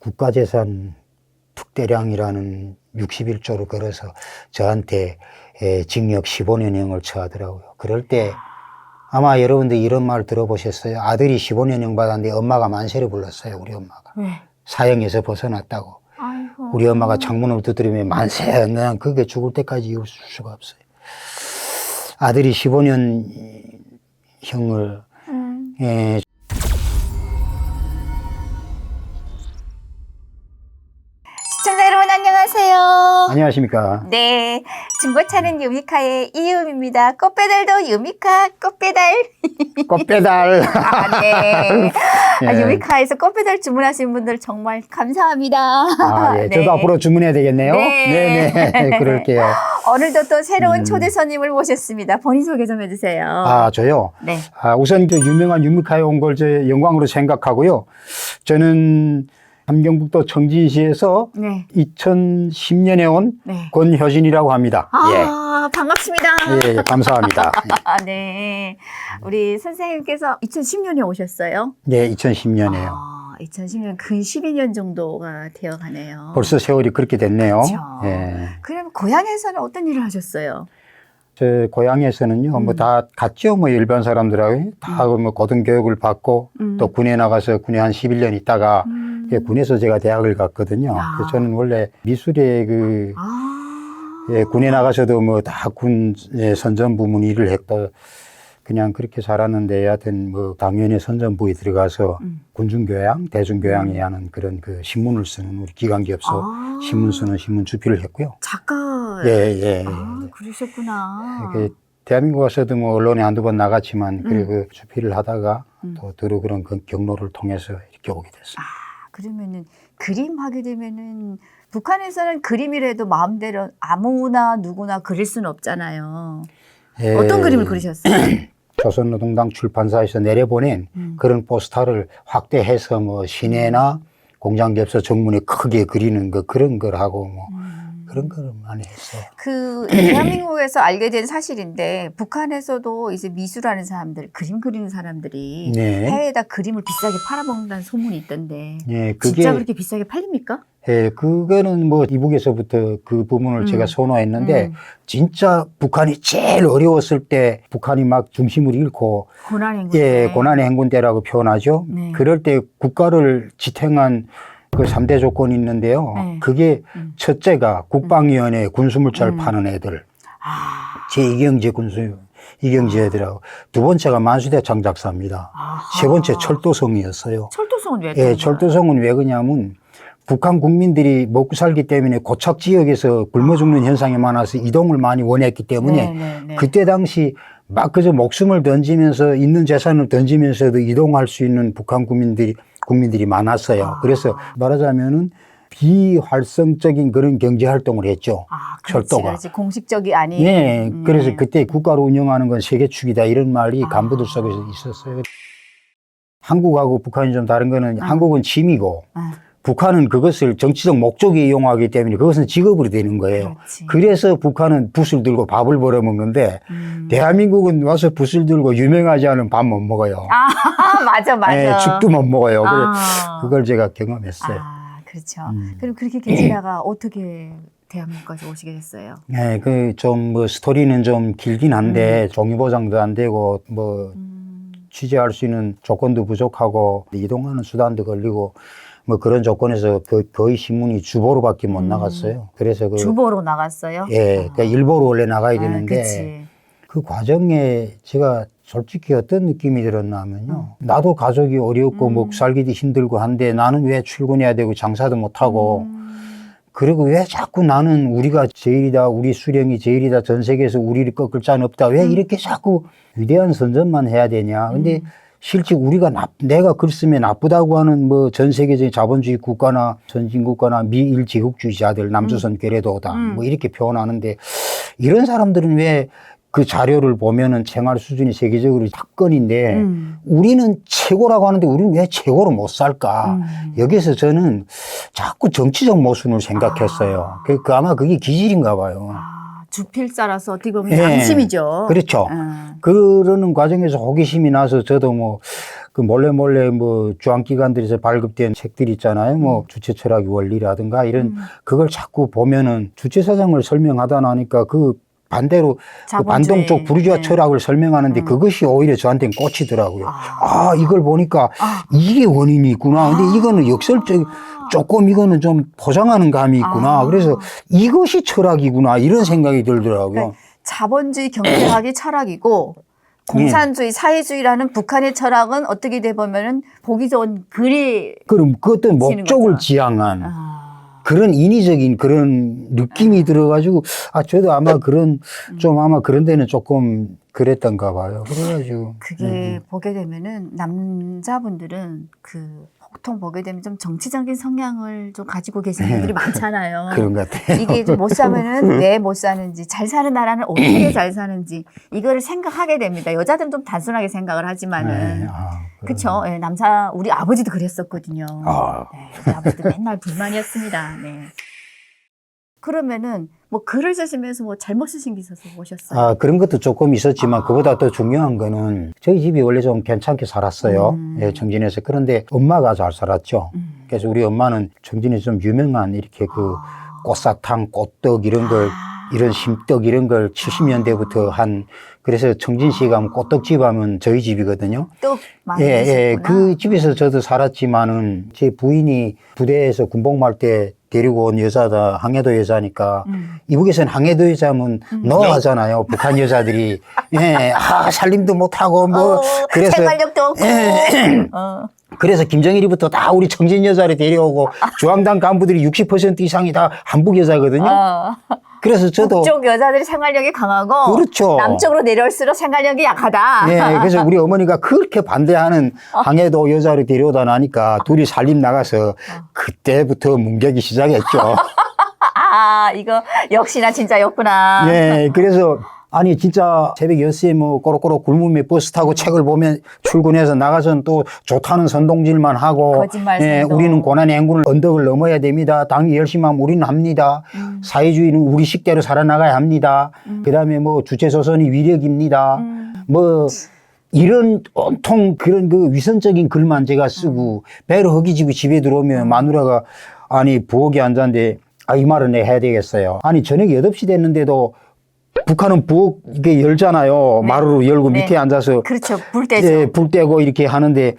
국가재산 특대량이라는 61조를 걸어서 저한테 징역 15년형을 처하더라고요. 그럴 때 아마 여러분들 이런 말 들어보셨어요? 아들이 15년형 받았는데 엄마가 만세를 불렀어요. 우리 엄마가. 네. 사형에서 벗어났다고. 아이고. 우리 엄마가 창문을 두드리면 만세. 난 그게 죽을 때까지 이을 수가 없어요. 아들이 15년형을 시청자 여러분 안녕하세요. 안녕하십니까. 네, 중고차는 유미카의 이유미입니다. 꽃배달도 유미카 꽃배달. 꽃배달. 네. 예. 유미카에서 꽃배달 주문하신 분들 정말 감사합니다. 아, 예. 저도 네. 앞으로 주문해야 되겠네요. 네. 네네. 그럴게요. 오늘도 또 새로운 초대 손님을 모셨습니다. 본인 소개 좀 해주세요. 아, 저요? 네. 우선 그 유명한 유미카에 온 걸 제 영광으로 생각하고요. 저는 함경북도 청진시에서 네. 2010년에 온 네. 권효진이라고 합니다. 반갑습니다. 예, 감사합니다. 네. 우리 선생님께서 2010년에 오셨어요? 예, 2010년에요. 2010년 근 12년 정도가 되어 가네요. 벌써 세월이 그렇게 됐네요. 그렇죠. 예. 그럼 고향에서는 어떤 일을 하셨어요? 제 고향에서는요, 뭐 다 같죠. 뭐 일반 사람들하고 다 뭐 고등교육을 받고 또 군에 나가서 군에 한 11년 있다가 군에서 제가 대학을 갔거든요. 그래서 저는 원래 미술의 군에 나가서도 뭐 다 군의 선전부문 일을 했고 그냥 그렇게 살았는데 여하튼 뭐 당연히 선전부에 들어가서 군중교양, 대중교양에 하는 그런 그 신문을 쓰는 우리 기관기업소 신문 쓰는 신문 주필을 했고요. 작가. 예. 그러셨구나. 대한민국 와서도 뭐 언론에 한두 번 나갔지만 그리고 주필을 하다가 또 더러 그런 그 경로를 통해서 이렇게 오게 됐습니다. 그러면은 그림 하게 되면은 북한에서는 그림이라도 마음대로 아무나 누구나 그릴 수는 없잖아요. 예. 어떤 그림을 그리셨어요? 조선노동당 출판사에서 내려보낸 그런 포스터를 확대해서 뭐 시내나 공장기업소 정문에 크게 그리는 그런 걸 하고 뭐 그런 걸 많이 했어요. 대한민국에서 알게 된 사실인데 북한에서도 이제 미술하는 사람들, 그림 그리는 사람들이 네. 해외에다 그림을 비싸게 팔아먹는다는 소문이 있던데 예, 그게 진짜 그렇게 비싸게 팔립니까? 예, 그거는 뭐 이북에서부터 그 부분을 제가 선호했는데 진짜 북한이 제일 어려웠을 때 북한이 막 중심을 잃고 고난의 행군. 예, 고난의 행군 때라고 표현하죠. 네. 그럴 때 국가를 지탱한 그 3대 조건이 있는데요. 네. 그게 첫째가 국방위원회 군수물자를 파는 애들. 제2경제 이경제 애들하고 두 번째가 만수대창 작사입니다. 세 번째 철도성이었어요. 철도성은 왜? 예, 철도성은 왜 그러냐면 북한 국민들이 먹고 살기 때문에 고착 지역에서 굶어 죽는 현상이 많아서 이동을 많이 원했기 때문에 네. 그때 당시 막 그저 목숨을 던지면서 있는 재산을 던지면서도 이동할 수 있는 북한 국민들이 많았어요. 그래서 말하자면은 비활성적인 그런 경제 활동을 했죠. 철도가. 그렇지. 공식적이 아닌. 네, 그래서 그때 국가로 운영하는 건 세계축이다 이런 말이 간부들 속에서 있었어요. 한국하고 북한이 좀 다른 거는 한국은 취미고 북한은 그것을 정치적 목적에 이용하기 때문에 그것은 직업으로 되는 거예요. 그렇지. 그래서 북한은 붓을 들고 밥을 벌어먹는데 대한민국은 와서 붓을 들고 유명하지 않은 밥 못 먹어요. 맞아. 네, 죽도 못 먹어요. 그걸 제가 경험했어요. 그렇죠. 그럼 그렇게 계시다가 어떻게 대한민국까지 오시게 됐어요? 네, 뭐 스토리는 좀 길긴 한데 종이보장도 안 되고 뭐 취재할 수 있는 조건도 부족하고 이동하는 수단도 걸리고 뭐 그런 조건에서 거의 신문이 주보로밖에 못 나갔어요. 그래서 주보로 나갔어요? 예, 그러니까 일보로 원래 나가야 되는데 그치. 그 과정에 제가 솔직히 어떤 느낌이 들었나 하면요. 나도 가족이 어렵고 먹고 살기도 힘들고 한데 나는 왜 출근해야 되고 장사도 못하고 그리고 왜 자꾸 나는 우리가 제일이다, 우리 수령이 제일이다, 전 세계에서 우리를 꺾을 자는 없다. 왜 이렇게 자꾸 위대한 선전만 해야 되냐. 근데 실제 우리가 내가 글 쓰면 나쁘다고 하는 뭐 전 세계적인 자본주의 국가나 선진국가나 미일 제국주의자들 남조선 괴뢰도다 뭐 이렇게 표현하는데 이런 사람들은 왜 그 자료를 보면은 생활 수준이 세계적으로 탑권인데 우리는 최고라고 하는데 우리는 왜 최고로 못 살까? 여기서 저는 자꾸 정치적 모순을 생각했어요. 아마 그게 기질인가 봐요. 주필자라서 어떻게 보면 양심이죠. 그렇죠. 그러는 과정에서 호기심이 나서 저도 뭐 그 몰래 뭐 주한기관들에서 발급된 책들 있잖아요. 뭐 주체 철학의 원리라든가 이런 그걸 자꾸 보면은 주체 사상을 설명하다 나니까 그 반대로 그 반동 쪽 부르주아 네. 철학을 설명하는데 그것이 오히려 저한테는 꽂히더라고요. 이걸 보니까 이게 원인이 있구나. 근데 이거는 역설적 조금 이거는 좀 포장하는 감이 있구나. 그래서 이것이 철학이구나. 이런 생각이 들더라고요. 그러니까 자본주의 경제학이 철학이고 공산주의, 사회주의라는 북한의 철학은 어떻게 돼 보면은 보기 좋은 글이 그럼 그 어떤 목적을 거죠. 지향한 그런 인위적인 그런 느낌이 들어가지고 저도 아마 그런 좀 아마 그런 데는 조금 그랬던가 봐요. 그래가지고 그게 보게 되면은 남자분들은 그 보통 보게 되면 좀 정치적인 성향을 좀 가지고 계시는 분들이 많잖아요. 그런 것 같아요. 이게 좀 못 사면은 왜 못 사는지, 잘 사는 나라는 어떻게 잘 사는지 이거를 생각하게 됩니다. 여자들은 좀 단순하게 생각을 하지만은 그렇죠. 예, 남자 우리 아버지도 그랬었거든요. 네, 우리 아버지도 맨날 불만이었습니다. 네. 그러면은 뭐 글을 쓰시면서 뭐 잘못 쓰신 게 있어서 오셨어요? 그런 것도 조금 있었지만 그보다 더 중요한 거는 저희 집이 원래 좀 괜찮게 살았어요. 예, 청진에서. 그런데 엄마가 잘 살았죠. 그래서 우리 엄마는 청진에서 좀 유명한 이렇게 그 꽃사탕, 꽃떡 이런 걸 이런 심떡 이런 걸 70년대부터 한 그래서 청진시 가면 꽃떡집 하면 저희 집이거든요. 또 많이 예, 드셨구나. 그 집에서 저도 살았지만은 제 부인이 부대에서 군복무할 때 데리고 온 여자다 항해도 여자니까 이북에서는 항해도 여자면 노하잖아요. 북한 여자들이 예, 살림도 못하고 뭐 그래서 생활력도 없고. 그래서 김정일이부터 다 우리 청진 여자를 데려오고 중앙당 간부들이 60% 이상이 다 한국 여자거든요. 그래서 저도 북쪽 여자들이 생활력이 강하고 그렇죠. 남쪽으로 내려올수록 생활력이 약하다. 네, 그래서 우리 어머니가 그렇게 반대하는 항해도 여자를 데려오다 나니까 둘이 살림 나가서 그때부터 문격이 시작했죠. 이거 역시나 진짜였구나. 네, 그래서 아니 진짜 새벽 6시에 뭐 꼬록꼬록 굶으며 버스 타고 책을 보면 출근해서 나가서는 또 좋다는 선동질만 하고 거짓말 예, 선동. 우리는 고난의 행군을 언덕을 넘어야 됩니다. 당이 열심히 하면 우리는 합니다. 사회주의는 우리 식대로 살아나가야 합니다. 그다음에 뭐 주체조선이 위력입니다. 뭐 이런 온통 그런 그 위선적인 글만 제가 쓰고 배를 허기지고 집에 들어오면 마누라가 아니 부엌에 앉았는데 이 말은 내가 해야 되겠어요. 아니 저녁 8시 됐는데도 북한은 부엌 이게 열잖아요. 마루로 열고 밑에 앉아서 그렇죠. 불 때죠. 예, 불 떼고 이렇게 하는데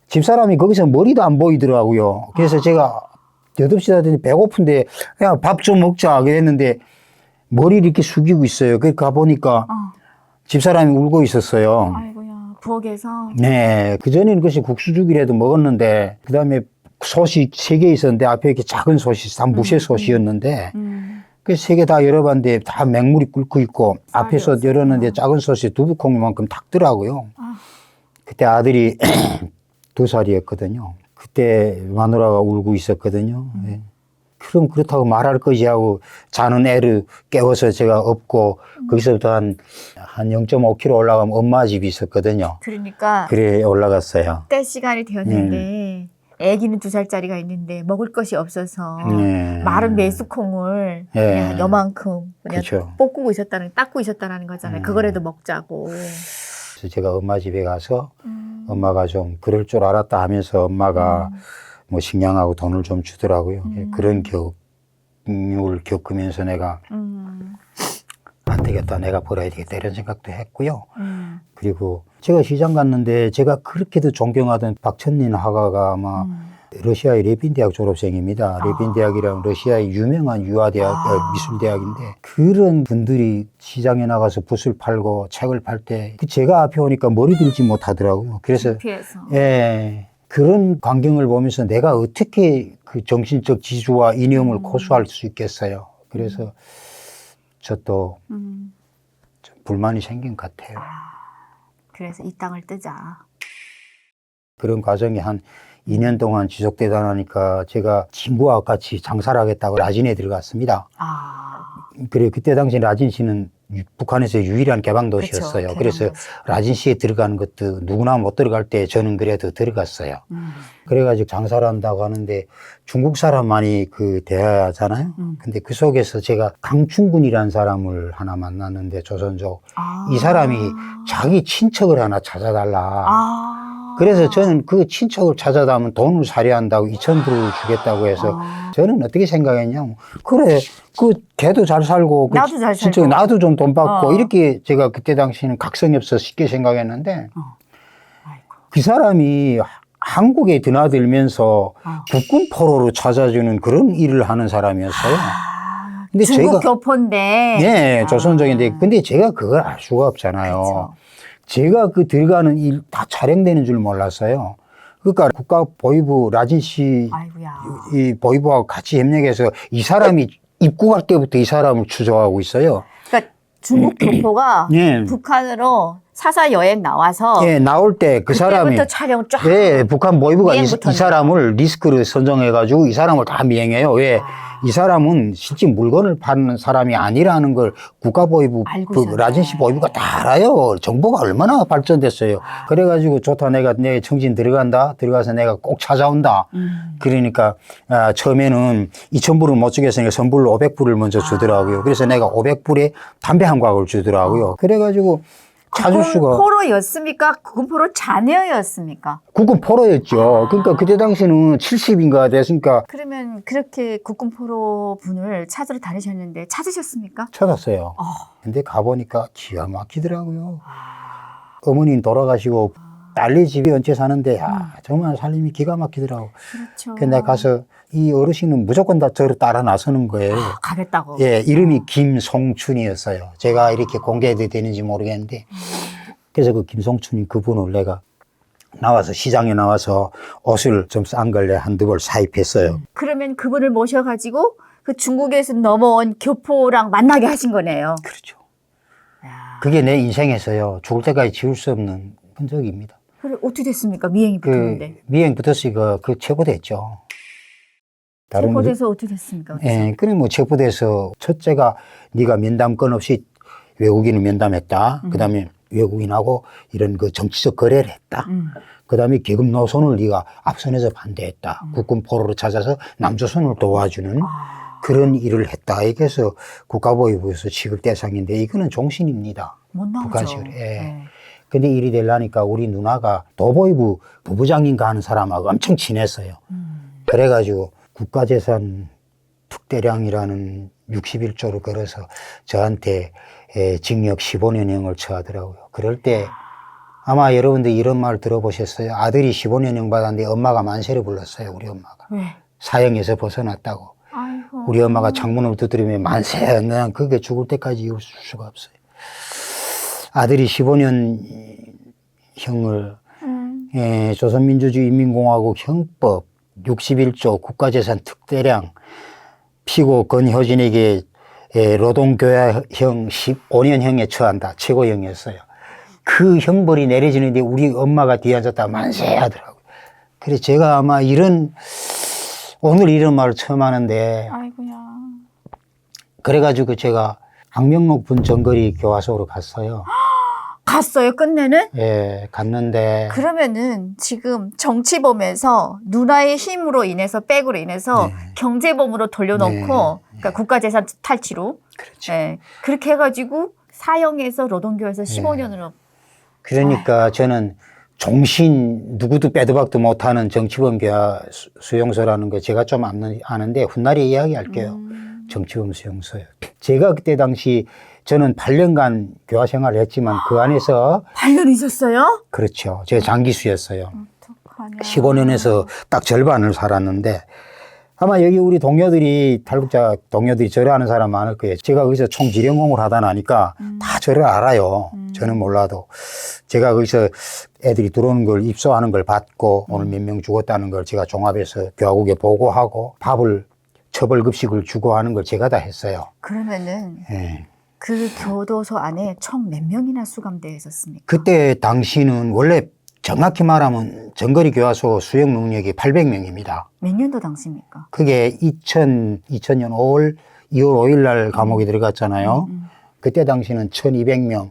집사람이 거기서 머리도 안 보이더라고요. 그래서 제가 8시 다 됐는데 배고픈데 그냥 밥 좀 먹자 그랬는데 머리를 이렇게 숙이고 있어요. 그래서 가보니까 집사람이 울고 있었어요. 아이고야, 부엌에서. 네. 그전에는 그것이 국수죽이라도 먹었는데 그다음에 솥이 3개 있었는데 앞에 이렇게 작은 솥이 다 무쇠솥이었는데 그 3개 다 열어봤는데 다 맹물이 끓고 있고 앞에서 열었는데 작은 솥이 두부콩만큼 탁더라고요. 그때 아들이 2살이었거든요. 그때 마누라가 울고 있었거든요. 네. 그럼 그렇다고 말할 거지 하고 자는 애를 깨워서 제가 업고 거기서부터 한 0.5km 올라가면 엄마 집이 있었거든요. 그러니까 그래 올라갔어요. 때 시간이 되었는데 아기는 2살짜리가 있는데 먹을 것이 없어서 마른 메수콩을 그냥 요만큼 그냥 그렇죠. 볶고 닦고 있었다는 거잖아요. 그거라도 먹자고. 그래서 제가 엄마 집에 가서 엄마가 좀 그럴 줄 알았다 하면서 엄마가 뭐 식량하고 돈을 좀 주더라고요. 그런 교육을 겪으면서 내가 안 되겠다, 내가 벌어야 되겠다 이런 생각도 했고요. 그리고 제가 시장 갔는데 제가 그렇게도 존경하던 박천린 화가가 아마 러시아의 레빈 대학 졸업생입니다. 레빈 대학이랑 러시아의 유명한 유아대학, 미술대학인데 그런 분들이 시장에 나가서 붓을 팔고 책을 팔 때 제가 앞에 오니까 머리 들지 못하더라고요. 그래서 피해서. 예, 그런 광경을 보면서 내가 어떻게 그 정신적 지주와 이념을 고수할 수 있겠어요. 그래서 저도 좀 불만이 생긴 것 같아요. 그래서 이 땅을 뜨자. 그런 과정이 한 2년 동안 지속되다 나니까 제가 친구와 같이 장사를 하겠다고 라진에 들어갔습니다. 그래 그때 당시 라진 씨는 북한에서 유일한 개방도시였어요. 그렇죠, 그래서 개방도시. 라진 씨에 들어가는 것도 누구나 못 들어갈 때 저는 그래도 들어갔어요. 그래가지고 장사를 한다고 하는데 중국 사람 많이 그 대하잖아요. 근데 그 속에서 제가 강충군이라는 사람을 하나 만났는데 조선족. 이 사람이 자기 친척을 하나 찾아달라. 그래서 저는 그 친척을 찾아다 하면 돈을 사려한다고 2,000불을 주겠다고 해서 저는 어떻게 생각했냐면 그래 그 걔도 잘 살고 그 나도 잘 친척 살고. 나도 좀 돈 받고 어. 이렇게 제가 그때 당시에는 각성이 없어 쉽게 생각했는데 아이고. 그 사람이 한국에 드나들면서 국군 포로로 찾아주는 그런 일을 하는 사람이었어요. 근데 중국 제가 교포인데. 네, 조선족인데 근데 제가 그걸 알 수가 없잖아요. 그렇죠. 제가 그 들어가는 일 다 촬영되는 줄 몰랐어요. 그러니까 국가보위부 라진 씨 아이고야. 이 보위부하고 같이 협력해서 이 사람이 입국할 때부터 이 사람을 추적하고 있어요. 그러니까 중국 교포가 예. 북한으로 사사 여행 나와서 예, 나올 때 그 사람이 그때부터 촬영 쫙. 예, 북한 보위부가 이 미행부터는. 사람을 리스크를 선정해가지고 이 사람을 다 미행해요. 왜? 이 사람은 실제 물건을 파는 사람이 아니라는 걸 국가보위부, 알고 그 있었네. 라진시 보위부가 다 알아요. 정보가 얼마나 발전됐어요. 그래가지고 좋다. 내 청진 들어간다. 들어가서 내가 꼭 찾아온다. 그러니까, 처음에는 2,000불을 못 주겠으니까 선불로 500불을 먼저 주더라고요. 그래서 내가 500불에 담배 한 곽을 주더라고요. 그래가지고 찾을 수가. 포로였습니까? 국군 포로 자녀였습니까? 국군 포로였죠. 그러니까 그때 당시는 70인가 됐으니까 그러면 그렇게 국군 포로 분을 찾으러 다니셨는데 찾으셨습니까? 찾았어요. 근데 가보니까 기가 막히더라고요. 어머니는 돌아가시고 딸네 집에 얹혀 사는데 야, 정말 살림이 기가 막히더라고. 그렇죠. 그래서 내가 가서 이 어르신은 무조건 다 저를 따라 나서는 거예요. 가겠다고. 예, 이름이 김송춘이었어요. 제가 이렇게 공개해도 되는지 모르겠는데. 그래서 그 김송춘이 그분을 내가 나와서 시장에 나와서 옷을 좀 싼 걸 내가 한두 벌 사입했어요. 그러면 그분을 모셔가지고 그 중국에서 넘어온 교포랑 만나게 하신 거네요. 그렇죠. 야. 그게 내 인생에서요. 죽을 때까지 지울 수 없는 흔적입니다. 그래 어떻게 됐습니까? 미행이 붙었는데. 미행 붙었으니까 그 체포됐죠. 체포돼서 어떻게 됐습니까? 예, 그래 뭐 체포돼서 첫째가 네가 면담권 없이 외국인을 면담했다. 그다음에 외국인하고 이런 그 정치적 거래를 했다. 그다음에 계급 노선을 네가 앞선에서 반대했다. 국군 포로로 찾아서 남조선을 도와주는 그런 일을 했다. 이게 해서 국가보위부에서 취급 대상인데 이거는 종신입니다. 못 나오죠. 북한식으로. 예. 네. 근데 일이 되려니까 우리 누나가 도보위부 부부장인가 하는 사람하고 엄청 친했어요. 그래가지고 국가재산 특대량이라는 61조를 걸어서 저한테 징역 15년형을 처하더라고요. 그럴 때 아마 여러분들 이런 말 들어보셨어요. 아들이 15년형 받았는데 엄마가 만세를 불렀어요. 우리 엄마가. 왜? 사형에서 벗어났다고. 아이고. 우리 엄마가 창문을 두드리면 만세. 난 그게 죽을 때까지 이을 수가 없어요. 아들이 15년형을 조선민주주의인민공화국 형법 61조 국가재산 특대량 피고 건효진에게 노동교화형 15년형에 처한다. 최고형이었어요. 그 형벌이 내려지는데 우리 엄마가 뒤에 앉았다 만세 하더라고요. 그래서 제가 아마 오늘 이런 말을 처음 하는데 아이고야. 그래가지고 제가 악명높은 정거리 교화소로 갔어요. 갔어요, 끝내는? 예, 갔는데. 그러면은 지금 정치범에서 누나의 힘으로 인해서, 백으로 인해서 네. 경제범으로 돌려놓고, 네. 그러니까 국가재산 탈취로. 그렇죠. 예. 그렇게 해가지고 사형에서 노동교에서 15년으로. 그러니까 저는 종신 누구도 빼도 박도 못하는 정치범 교화 수용소라는 거 제가 좀 아는데 훗날에 이야기할게요. 정치범 수용소요. 제가 그때 당시 저는 8년간 교화 생활을 했지만 그 안에서 8년 있었어요? 그렇죠. 제가 장기수였어요. 어떡하냐. 15년에서 딱 절반을 살았는데 아마 여기 우리 동료들이 탈북자 동료들이 저를 아는 사람 많을 거예요. 제가 거기서 총지령공을 하다 나니까 다 저를 알아요. 저는 몰라도 제가 거기서 애들이 들어오는 걸 입소하는 걸 받고 오늘 몇 명 죽었다는 걸 제가 종합해서 교화국에 보고하고 밥을 처벌급식을 주고 하는 걸 제가 다 했어요. 그러면은 예. 그 교도소 안에 총 몇 명이나 수감되어 있었습니까? 그때 당시는 원래 정확히 말하면 정거리 교화소 수용 능력이 800명입니다. 몇 년도 당시입니까? 그게 2000년 2월 5일 날 감옥에 들어갔잖아요. 그때 당시는 1200명,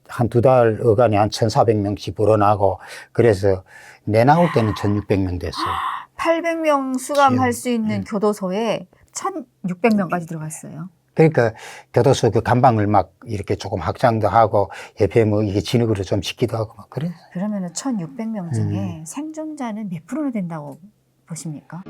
한 두 달 어간에 한 1400명씩 불어나고 그래서 내 나올 때는 1600명 됐어요. 800명 수감할 수 있는 교도소에 1600명까지 들어갔어요. 그러니까 교도소 그 감방을 막 이렇게 조금 확장도 하고 옆에 뭐 이게 진흙으로 좀 짓기도 하고 막 그래. 그러면은 1,600명 중에 생존자는 몇 프로나 된다고 보십니까?